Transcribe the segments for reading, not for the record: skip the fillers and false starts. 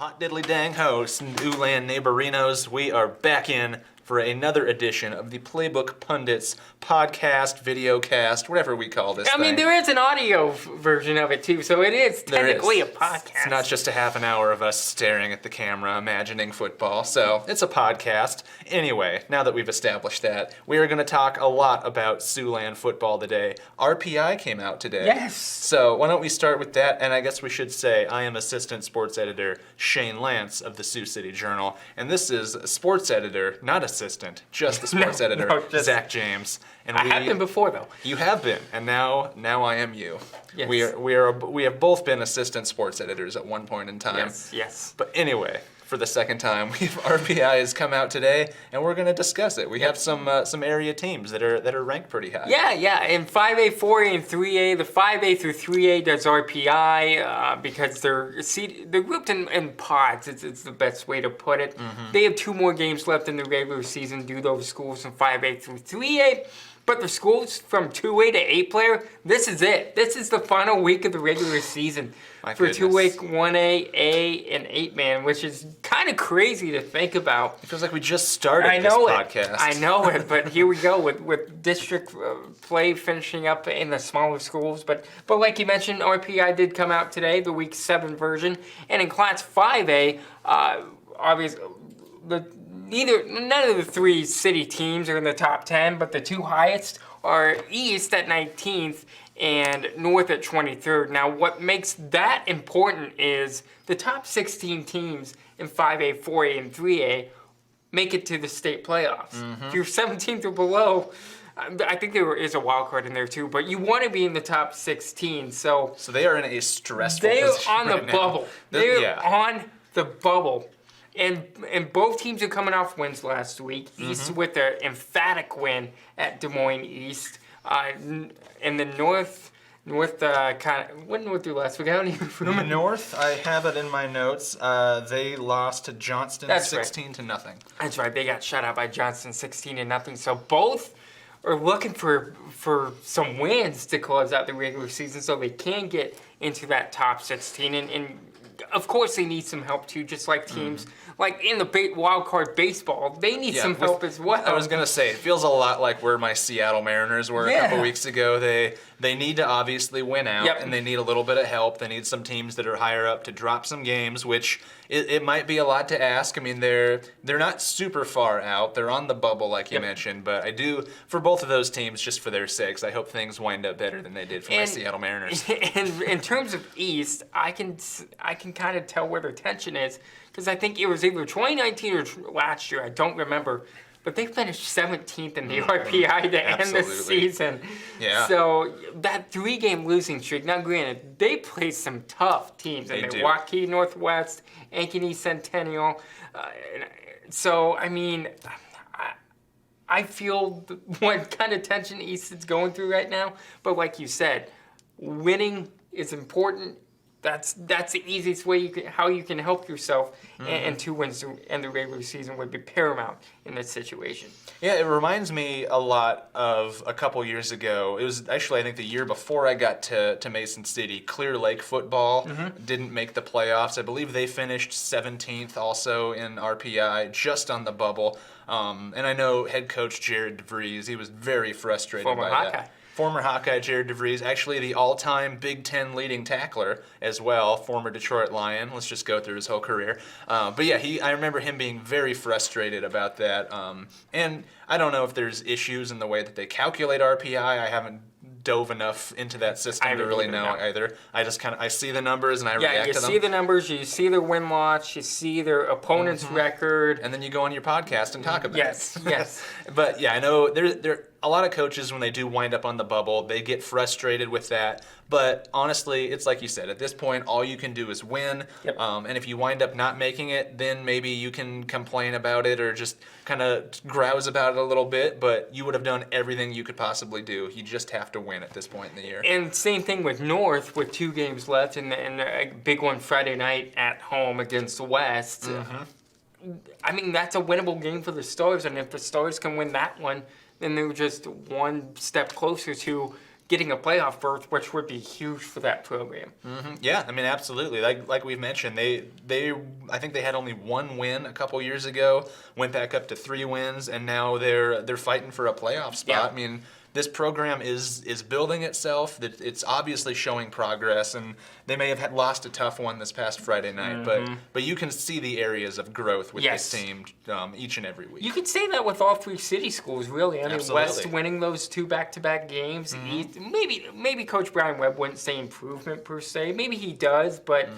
hot diddly dang hosts and Oolan neighborinos, we are back in for another edition of the Playbook Pundits podcast, videocast, whatever we call this thing. I mean, there is an audio version of it too, so it is technically a podcast. It's not just a half an hour of us staring at the camera, imagining football, so it's a podcast. Anyway, now that we've established that, we are going to talk a lot about Siouxland football today. RPI came out today. Yes. So why don't we start with that, and I guess we should say I am Assistant Sports Editor Shane Lantz of the Sioux City Journal, and this is Sports Editor, not assistant, just the sports editor, Zach James. And I have been before, though. You have been, and now I am you. Yes. We have both been assistant sports editors at one point in time. Yes. But anyway, for the second time, RPI has come out today, and we're going to discuss it. We have some area teams that are ranked pretty high. Yeah. In 5A, 4A, and 3A, the 5A through 3A does RPI because they're grouped in pods. It's the best way to put it. Mm-hmm. They have 2 more games left in the regular season due to those schools from 5A through 3A. But the schools from 2A to 8 player, this is it. This is the final week of the regular season for 2A, 1A, A, and 8-man, which is kind of crazy to think about. It feels like we just started this podcast. I know it, but here we go with district play finishing up in the smaller schools. But like you mentioned, RPI did come out today, the Week 7 version. And in Class 5A, obviously, none of the 3 city teams are in the top 10, but the 2 highest are East at 19th and North at 23rd. Now, what makes that important is the top 16 teams in 5A, 4A, and 3A make it to the state playoffs. Mm-hmm. If you're 17th or below, I think there is a wild card in there too, but you want to be in the top 16. So they are in a stressful position. They're on the bubble. They're on the bubble. And both teams are coming off wins last week. East with an emphatic win at Des Moines East. In the North what did North do last week? I don't even remember. North, I have it in my notes. They lost to Johnston 16-0. That's right. They got shut out by Johnston 16-0. So both are looking for some wins to close out the regular season so they can get into that top 16. And of course, they need some help too, just like teams like in the wild card baseball. They need some help as well. I was gonna say it feels a lot like where my Seattle Mariners were a couple weeks ago. They need to obviously win out, and they need a little bit of help. They need some teams that are higher up to drop some games, which it might be a lot to ask. I mean, they're not super far out. They're on the bubble, like you mentioned, but I do for both of those teams, just for their sakes, I hope things wind up better than they did for my Seattle Mariners. And in terms of East, I can kind of tell where their tension is because I think it was either 2019 or last year. I don't remember. But they finished 17th in the RPI to end the season. Yeah. So that 3-game losing streak, now granted, they played some tough teams. They do. Waukee Northwest, Ankeny Centennial. So, I mean, I feel what kind of tension East is going through right now. But like you said, winning is important. That's the easiest way how you can help yourself, and 2 wins to end the regular season would be paramount in this situation. Yeah, it reminds me a lot of a couple years ago. It was actually, I think, the year before I got to Mason City. Clear Lake football didn't make the playoffs. I believe they finished 17th also in RPI, just on the bubble. And I know head coach Jared DeVries, he was very frustrated by that. Former Hawkeye Jared DeVries, actually the all-time Big Ten leading tackler as well, former Detroit Lion. Let's just go through his whole career. But yeah, I remember him being very frustrated about that. And I don't know if there's issues in the way that they calculate RPI. I haven't dove enough into that system to really know either. I just I see the numbers and I react to them. Yeah, you see the numbers, you see their win-loss, you see their opponent's record. And then you go on your podcast and talk about it. Yes. But yeah, I know there a lot of coaches, when they do wind up on the bubble, they get frustrated with that. But honestly, it's like you said, at this point, all you can do is win. Yep. And if you wind up not making it, then maybe you can complain about it or just kind of grouse about it a little bit. But you would have done everything you could possibly do. You just have to win at this point in the year. And same thing with North, with 2 games left and a big one Friday night at home against the West. I mean, that's a winnable game for the Stars. And if the Stars can win that one, then they're just one step closer to getting a playoff berth, which would be huge for that program. Yeah, I mean, absolutely. Like we've mentioned, I think they had only one win a couple years ago, went back up to 3 wins, and now they're fighting for a playoff spot. Yeah. I mean, this program is building itself. That it's obviously showing progress, and they may have lost a tough one this past Friday night, but you can see the areas of growth with this team each and every week. You could say that with all 3 city schools, really. I mean, Absolutely. West winning those 2 back-to-back games. East, maybe Coach Brian Webb wouldn't say improvement per se. Maybe he does, but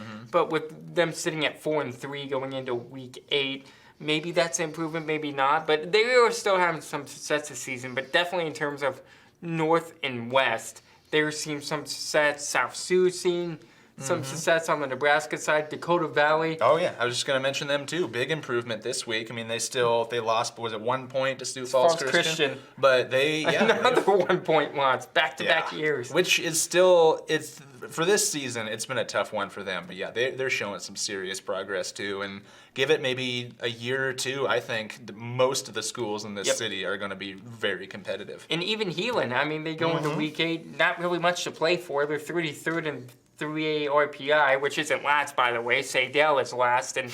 with them sitting at 4-3 going into week 8. Maybe that's an improvement, maybe not. But they are still having some success this season. But definitely in terms of North and West, they're seeing some success. South Sioux seeing some success on the Nebraska side. Dakota Valley. Oh yeah, I was just going to mention them too. Big improvement this week. I mean, they lost, was it 1 point to Sioux Falls Christian? But another 1 point loss, back-to-back years. Which is still, it's for this season, it's been a tough one for them. But yeah, they're showing some serious progress too. And give it maybe a year or two, I think most of the schools in this city are going to be very competitive. And even Heelan, I mean, they go into week 8, not really much to play for. They're 33rd in 3A RPI, which isn't last, by the way. Saydale is last, and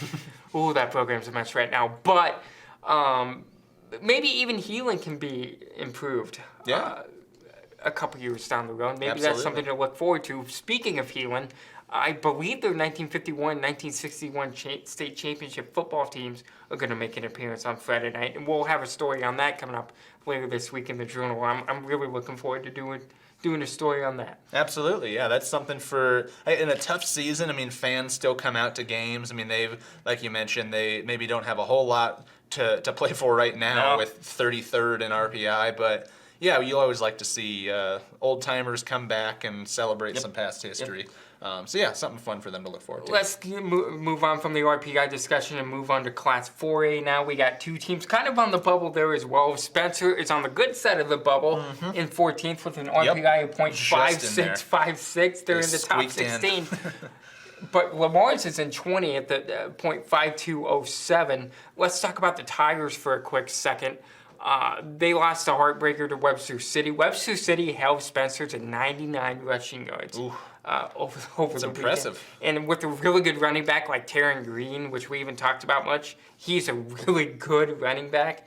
ooh, that program's a mess right now. But maybe even Heelan can be improved. Yeah. A couple years down the road. Maybe Absolutely. that's something to look forward to. Speaking of Heelan, I believe their 1951-1961 state championship football teams are going to make an appearance on Friday night, and we'll have a story on that coming up later this week in the Journal. I'm really looking forward to doing a story on that. Absolutely, yeah. That's something for, in a tough season, I mean, fans still come out to games. I mean, they've, like you mentioned, they maybe don't have a whole lot to play for right now with 33rd in RPI, but yeah, you always like to see old-timers come back and celebrate some past history. So yeah, something fun for them to look forward to. Let's move on from the RPI discussion and move on to Class 4A now. We got 2 teams kind of on the bubble there as well. Spencer is on the good side of the bubble in 14th with an RPI of .5656. They're in the top 16. But Lamar's is in 20th at .5207. Let's talk about the Tigers for a quick second. They lost a heartbreaker to Webster City. Webster City held Spencer to 99 rushing yards over It's the impressive. weekend. And with a really good running back like Taryn Green, which we haven't talked about much, he's a really good running back.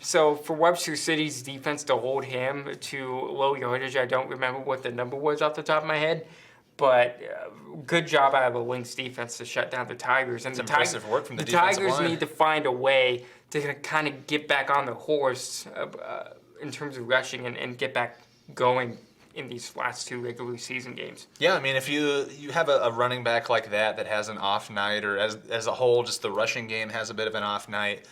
So for Webster City's defense to hold him to low yardage, I don't remember what the number was off the top of my head, but good job out of the Lynx defense to shut down the Tigers. And It's impressive work from the defensive Tigers line. need to find a way to kind of get back on the horse in terms of rushing and get back going in these last 2 regular season games. Yeah, I mean, if you have a running back like that has an off night, or as a whole, just the rushing game has a bit of an off night,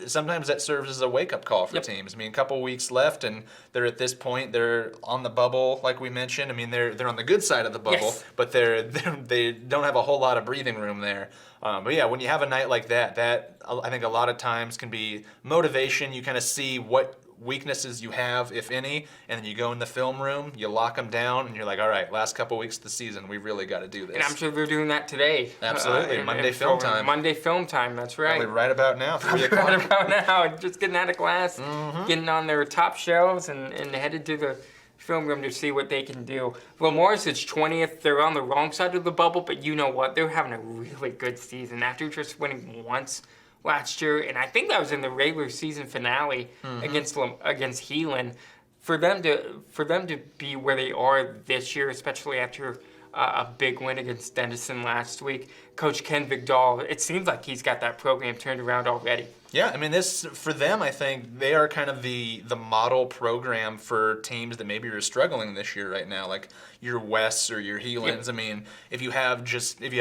sometimes that serves as a wake-up call for teams. I mean, a couple weeks left, and they're at this point, they're on the bubble, like we mentioned. I mean, they're on the good side of the bubble, but they don't have a whole lot of breathing room there. But yeah, when you have a night like that I think a lot of times can be motivation. You kind of see what weaknesses you have, if any, and then you go in the film room, you lock them down, and you're like, all right, last couple weeks of the season, we really got to do this. And I'm sure they're doing that today. Absolutely. Monday film time. Monday film time, that's right. Probably right about now, 3 o'clock. Right about now, just getting out of class, getting on their top shelves, and headed to the film room to see what they can do. Lamar's is 20th. They're on the wrong side of the bubble, but you know what? They're having a really good season after just winning once last year, and I think that was in the regular season finale against Heelan. For them to be where they are this year, especially after a big win against Denison last week, Coach Ken Vigdal, it seems like he's got that program turned around already. Yeah, I mean, this, for them, I think they are kind of the model program for teams that maybe are struggling this year right now, like your Wests or your Heelans. I mean, if you have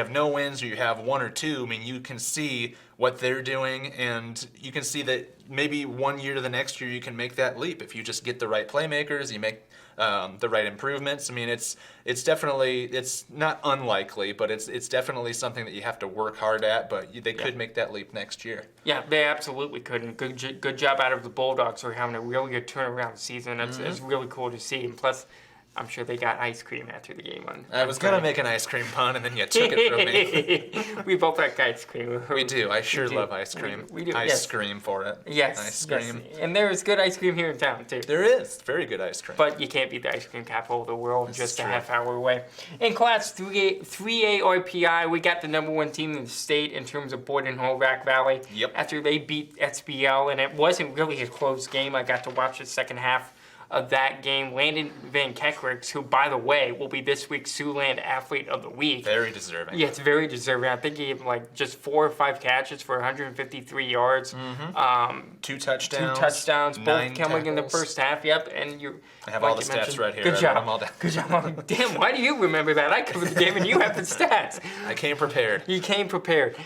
no wins or you have 1 or 2, I mean, you can see what they're doing, and you can see that maybe 1 year to the next year you can make that leap if you just get the right playmakers, you make the right improvements. I mean, it's definitely, it's not unlikely, but it's definitely something that you have to work hard at, but they could make that leap next year. Yeah, they absolutely could, and good job out of the Bulldogs for having a really good turnaround season. It's really cool to see, and plus I'm sure they got ice cream after the game. I was going to make an ice cream pun, and then you took it from me. We both like ice cream. We do. I sure love ice cream. We do. I Yes. scream for it. Yes. Ice cream. Yes. And there's good ice cream here in town, too. There is. Very good ice cream. But you can't beat the ice cream capital of the world This just is a true. half hour away. In Class 3A RPI, we got the number one team in the state in terms of Boyd and Hull Rack Valley. Yep. After they beat SBL, and it wasn't really a close game. I got to watch the second half of that game. Landon Van Kekricks, who, by the way, will be this week's Siouxland Athlete of the Week. Very deserving. Yeah, it's very deserving. I think he had like just 4 or 5 catches for 153 yards. 2 touchdowns. 2 touchdowns, both 9 coming in the tackles. first half. Yep, and you. I have like all the you stats mentioned. right here. Good I wrote job. them all down. Good job. Damn, why do you remember that? I covered the game and you have the stats. I came prepared. You came prepared.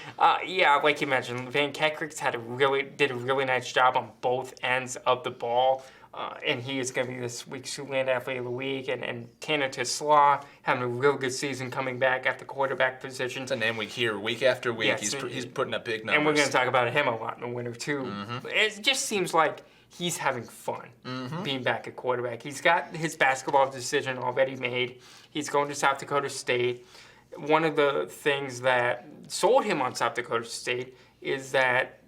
Yeah, like you mentioned, Van Kekricks did a really nice job on both ends of the ball. And he is going to be this week's Siouxland Athlete of the Week. And Tanner Teslaw having a real good season coming back at the quarterback position. It's a name we hear week after week. Yes, He's putting up big numbers. And we're going to talk about him a lot in the winter, too. It just seems like he's having fun being back at quarterback. He's got his basketball decision already made. He's going to South Dakota State. One of the things that sold him on South Dakota State is that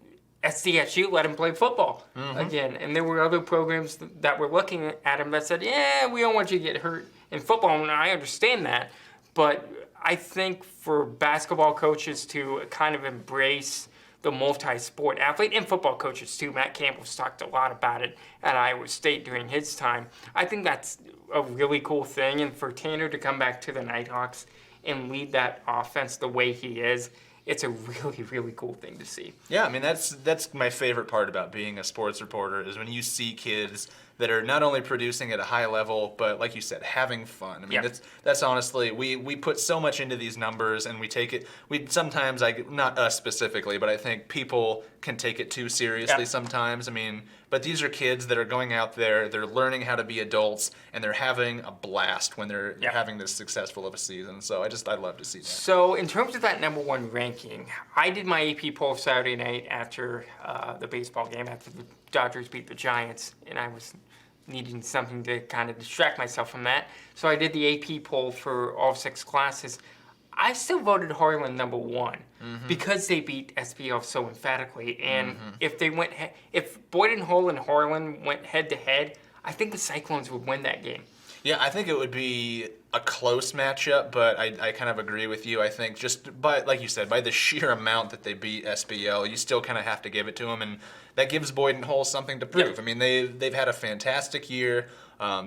SDSU let him play football again. And there were other programs that were looking at him that said, yeah, we don't want you to get hurt in football. And I understand that. But I think for basketball coaches to kind of embrace the multi-sport athlete, and football coaches too, Matt Campbell's talked a lot about it at Iowa State during his time. I think that's a really cool thing. And for Tanner to come back to the Nighthawks and lead that offense the way he is, it's a really, really cool thing to see. Yeah, I mean, that's my favorite part about being a sports reporter is when you see kids that are not only producing at a high level, but like you said, having fun. I mean, that's honestly, we put so much into these numbers, and we take it, sometimes, not us specifically, but I think people can take it too seriously sometimes. I mean, but these are kids that are going out there, they're learning how to be adults, and they're having a blast when they're having this successful of a season. So I love to see that. So in terms of that number one ranking, I did my AP poll Saturday night after the baseball game, after the Dodgers beat the Giants, and I was needing something to kind of distract myself from that. So I did the AP poll for all 6 classes. I still voted Harlan number one because they beat SBL so emphatically. And if Boyd and Hull and Harlan went head to head, I think the Cyclones would win that game. Yeah, I think it would be a close matchup, but I kind of agree with you. I think just by, like you said, by the sheer amount that they beat SBL, you still kind of have to give it to them, and that gives Boyd and Hull something to prove. Yeah. I mean, they've had a fantastic year.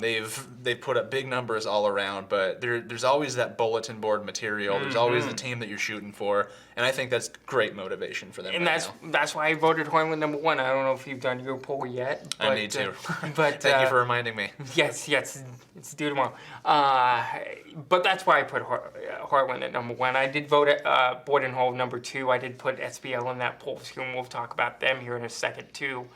They've put up big numbers all around, but there's always that bulletin board material. There's always the team that you're shooting for, and I think that's great motivation for them. And that's why I voted Harlan number one. I don't know if you've done your poll yet. But, I need to. But Thank you for reminding me. Yes, it's due tomorrow. But that's why I put Harlan at number one. I did vote at Boyd and Hull number two. I did put SBL in that poll, and we'll talk about them here in a second too.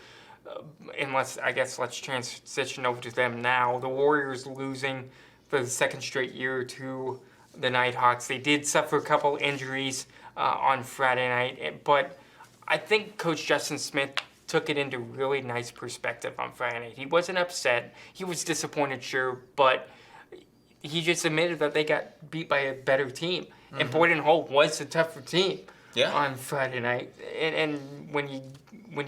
Let's transition over to them now. The Warriors losing for the second straight year to the Nighthawks. They did suffer a couple injuries on Friday night, but I think Coach Justin Smith took it into really nice perspective on Friday night. He wasn't upset. He was disappointed, sure, but he just admitted that they got beat by a better team. And Boyd and Hull was a tougher team on Friday night. And when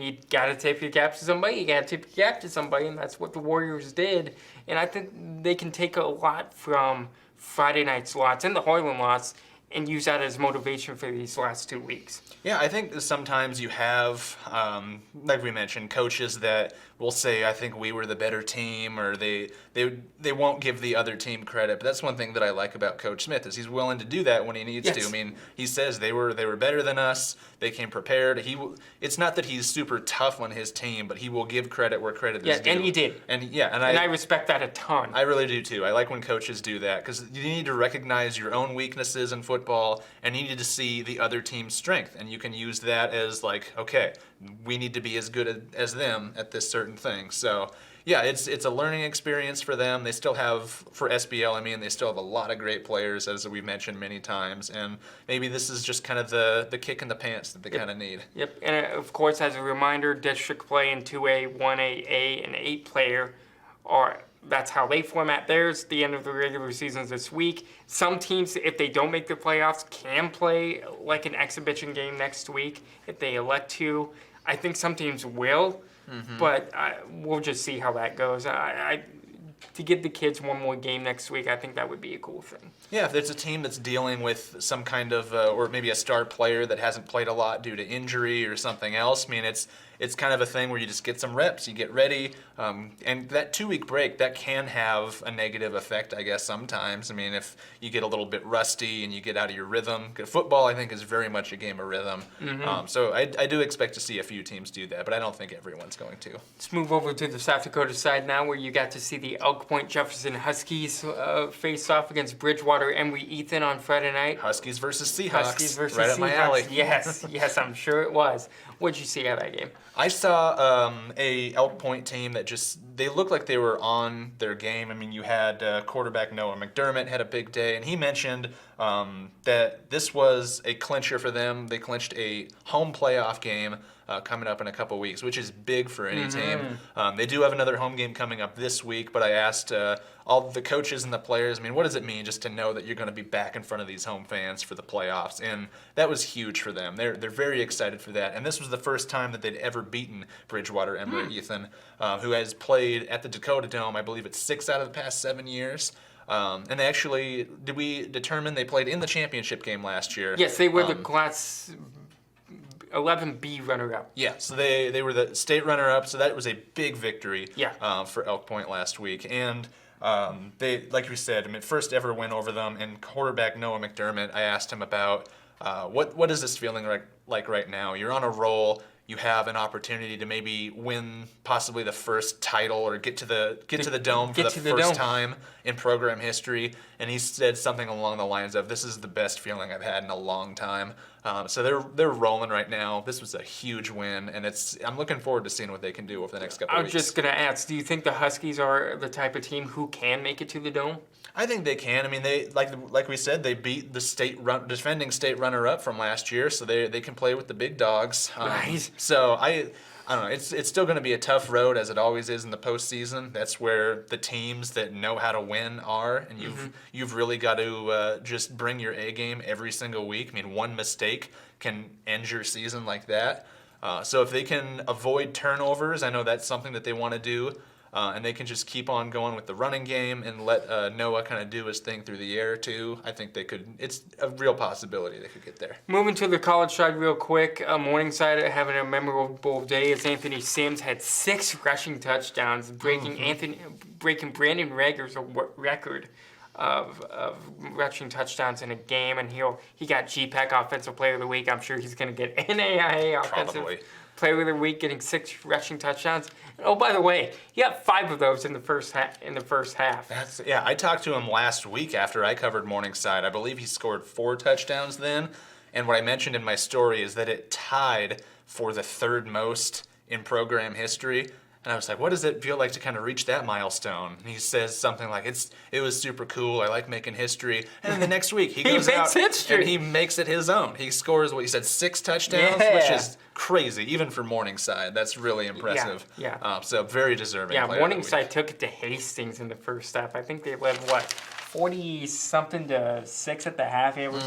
you got to tip your cap to somebody, you got to tip your cap to somebody, and that's what the Warriors did. And I think they can take a lot from Friday night's loss and the Harlan loss and use that as motivation for these last 2 weeks. Yeah, I think sometimes you have, like we mentioned, coaches that will say, I think we were the better team, or they won't give the other team credit. But that's one thing that I like about Coach Smith is he's willing to do that when he needs to. I mean, he says they were better than us. They came prepared. It's not that he's super tough on his team, but he will give credit where credit is due. And he did. And I respect that a ton. I really do too. I like when coaches do that because you need to recognize your own weaknesses in football, and you need to see the other team's strength, and you can use that as like, okay, we need to be as good as them at this certain thing. So yeah, it's a learning experience for them. They still have, for SBL, they still have a lot of great players, as we've mentioned many times, and maybe this is just kind of the kick in the pants that they kind of need. Yep, and of course, as a reminder, district play in 2A, 1A, A, and 8 player are That's how they format theirs. The end of the regular season is this week. Some teams, if they don't make the playoffs, can play like an exhibition game next week if they elect to. I think some teams will, but we'll just see how that goes. To give the kids one more game next week, I think that would be a cool thing. Yeah, if there's a team that's dealing with some kind of, or maybe a star player that hasn't played a lot due to injury or something else, I mean, it's kind of a thing where you just get some reps, you get ready, and that 2-week break, that can have a negative effect, I guess, sometimes. I mean, if you get a little bit rusty and you get out of your rhythm. Football, I think, is very much a game of rhythm. So I do expect to see a few teams do that, but I don't think everyone's going to. Let's move over to the South Dakota side now, where you got to see the Elk Point Jefferson Huskies face off against Bridgewater Emory Ethan on Friday night. Huskies versus Seahawks. Huskies versus right Seahawks. up my alley. Yes, I'm sure it was. What'd you see out of that game? I saw a Elk Point team that they looked like they were on their game. I mean, you had quarterback Noah McDermott had a big day, and he mentioned that this was a clincher for them. They clinched a home playoff game coming up in a couple weeks, which is big for any team. They do have another home game coming up this week, but I asked all the coaches and the players, I mean, what does it mean just to know that you're going to be back in front of these home fans for the playoffs? And that was huge for them. They're very excited for that. And this was the first time that they'd ever beaten Bridgewater Emory Ethan, who has played at the Dakota Dome, I believe it's 6 out of the past 7 years. And they actually, did we determine they played in the championship game last year? Yes, they were the Class 11B runner-up. Yeah, so they were the state runner-up, so that was a big victory Yeah. for Elk Point last week. And they, like we said, I mean, first ever win over them. And quarterback Noah McDermott, I asked him about what is this feeling like right now? You're on a roll. You have an opportunity to maybe win possibly the first title or get to the dome for the first time in program history. And he said something along the lines of, "This is the best feeling I've had in a long time." So they're rolling right now. This was a huge win, and I'm looking forward to seeing what they can do over the next couple of weeks. I was just gonna ask, do you think the Huskies are the type of team who can make it to the dome? I think they can. I mean, they like we said, they beat the defending state runner-up from last year, so they can play with the big dogs. Right. So I don't know. It's still going to be a tough road, as it always is in the postseason. That's where the teams that know how to win are, and you've really got to just bring your A game every single week. I mean, one mistake can end your season like that. So if they can avoid turnovers, I know that's something that they want to do. And they can just keep on going with the running game and let Noah kind of do his thing through the air too. I think they could. It's a real possibility they could get there. Moving to the college side real quick, Morningside having a memorable day as Anthony Sims had 6 rushing touchdowns, breaking Brandon Rager's record of rushing touchdowns in a game, and he got GPAC Offensive Player of the Week. I'm sure he's going to get NAIA Offensive Player of the Week, getting 6 rushing touchdowns. Oh, by the way, he got 5 of those in the first half. I talked to him last week after I covered Morningside. I believe he scored 4 touchdowns then. And what I mentioned in my story is that it tied for the 3rd most in program history. And I was like, what does it feel like to kind of reach that milestone? And he says something like, it was super cool. I like making history. And then the next week, he goes out and he makes it his own. He scores, what you said, 6 touchdowns, which is crazy, even for Morningside. That's really impressive. Yeah. So very deserving. Yeah, Morningside took it to Hastings in the first half. I think they led, 40-something to 6 at the half. It was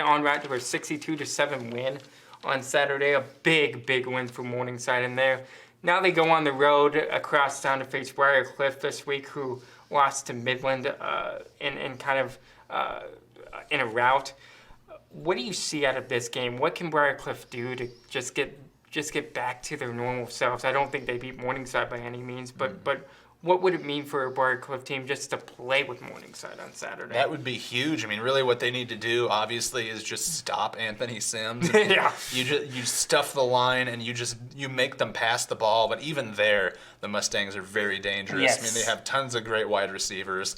on route to a 62-7 win on Saturday. A big win for Morningside in there. Now they go on the road across town to face Briar Cliff this week, who lost to Midland in a rout. What do you see out of this game? What can Briar Cliff do to just get back to their normal selves? I don't think they beat Morningside by any means, but what would it mean for a Briar Cliff team just to play with Morningside on Saturday? That would be huge. I mean, really what they need to do, obviously, is just stop Anthony Sims. Yeah. You stuff the line and you make them pass the ball, but even there, the Mustangs are very dangerous. Yes. I mean, they have tons of great wide receivers.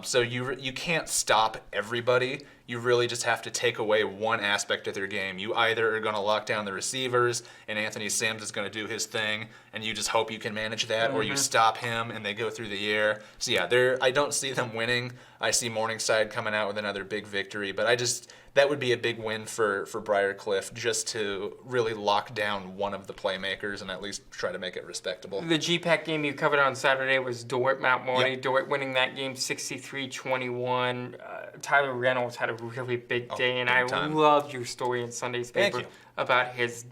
So you can't stop everybody. You really just have to take away one aspect of their game. You either are going to lock down the receivers, and Anthony Sims is going to do his thing, and you just hope you can manage that, or you stop him and they go through the air. So yeah, I don't see them winning. I see Morningside coming out with another big victory, but that would be a big win for Briarcliff, just to really lock down one of the playmakers and at least try to make it respectable. The GPAC game you covered on Saturday was Dort Mount Morty. Yep. Dort winning that game 63-21. Tyler Reynolds had a really big day, and I loved your story in Sunday's paper about his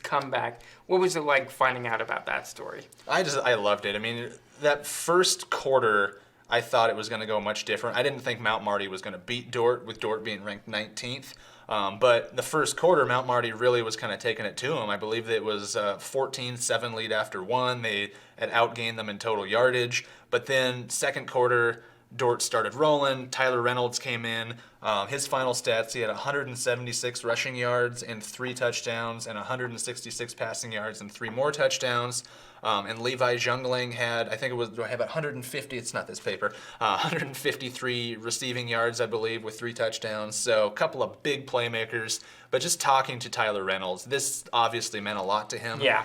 comeback. What was it like finding out about that story? I loved it. I mean, that first quarter, I thought it was going to go much different. I didn't think Mount Marty was going to beat Dort, with Dort being ranked 19th. But the first quarter, Mount Marty really was kind of taking it to him. I believe it was 14-7 lead after one. They had outgained them in total yardage. But then second quarter, Dort started rolling. Tyler Reynolds came in. His final stats, he had 176 rushing yards and 3 touchdowns, and 166 passing yards and 3 more touchdowns. And Levi Jungling had, I think it was, do I have 150? It's not this paper. 153 receiving yards, I believe, with 3 touchdowns. So a couple of big playmakers. But just talking to Tyler Reynolds, this obviously meant a lot to him. Yeah.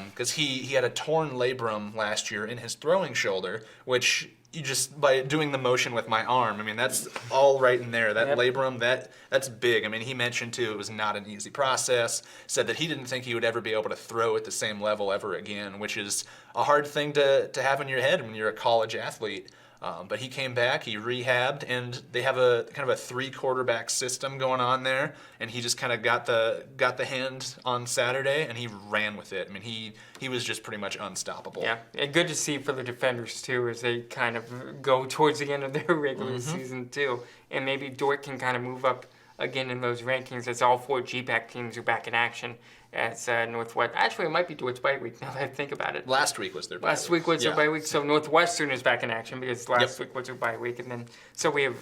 Because he had a torn labrum last year in his throwing shoulder, which you just, by doing the motion with my arm, I mean, that's all right in there. That labrum, that's big. I mean, he mentioned, too, it was not an easy process. Said that he didn't think he would ever be able to throw at the same level ever again, which is a hard thing to have in your head when you're a college athlete. But he came back, he rehabbed, and they have a kind of a 3-quarterback system going on there, and he just kind of got the hand on Saturday, and he ran with it. I mean, he was just pretty much unstoppable. Yeah, and good to see for the defenders, too, as they kind of go towards the end of their regular season, too. And maybe Dort can kind of move up again in those rankings as all 4 GPAC teams are back in action. As Northwest, actually, it might be Dort's bye week now that I think about it. Last week was their bye week. Last week was their bye week, so Northwestern is back in action because last week was their bye week. And then, so we have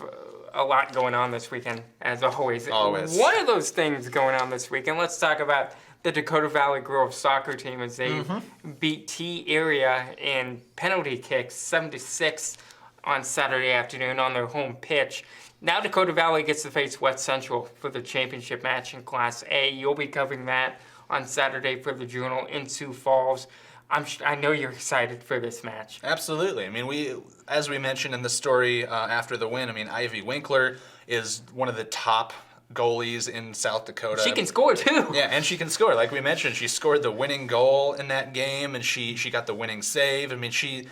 a lot going on this weekend, as always. Always. One of those things going on this weekend, let's talk about the Dakota Valley Girls soccer team as they beat T-Area in penalty kicks 7-6 on Saturday afternoon on their home pitch. Now Dakota Valley gets to face West Central for the championship match in Class A. You'll be covering that on Saturday for the Journal in Sioux Falls. I know you're excited for this match. Absolutely. I mean, as we mentioned in the story after the win, I mean, Ivy Winkler is one of the top goalies in South Dakota. She can score too. Yeah, and she can score. Like we mentioned, she scored the winning goal in that game, and she got the winning save. I mean, she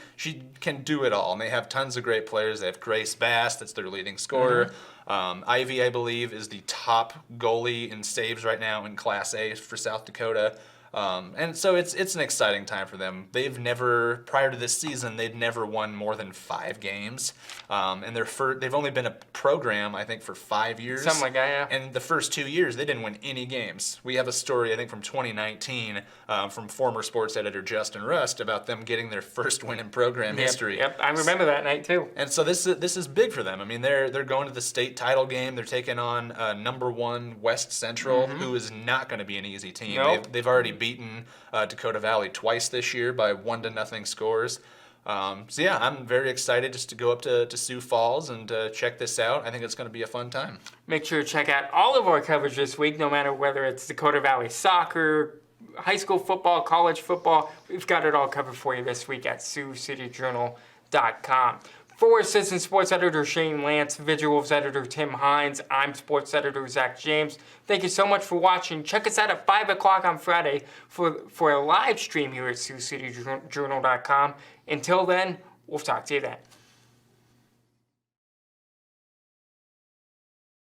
can do it all. And they have tons of great players. They have Grace Bass, that's their leading scorer. Ivy, I believe, is the top goalie in saves right now in Class A for South Dakota. And so it's an exciting time for them. They've never, prior to this season, they'd never won more than 5 games. And they've only been a program, I think, for 5 years. Something like that, yeah. And the first 2 years, they didn't win any games. We have a story, I think, from 2019 from former sports editor Justin Rust about them getting their first win in program history. Yep, I remember that night too. And so this is big for them. I mean, they're going to the state title game. They're taking on number 1 West Central, who is not going to be an easy team. Nope. They've already beaten Dakota Valley twice this year by 1-0 scores. So yeah, I'm very excited just to go up to Sioux Falls and check this out. I think it's going to be a fun time. Make sure to check out all of our coverage this week, no matter whether it's Dakota Valley soccer, high school football, college football. We've got it all covered for you this week at SiouxCityJournal.com. For Assistant Sports Editor Shane Lantz, Visuals Editor Tim Hines, I'm Sports Editor Zach James. Thank you so much for watching. Check us out at 5 o'clock on Friday for a live stream here at SiouxCityJournal.com. Until then, we'll talk to you then.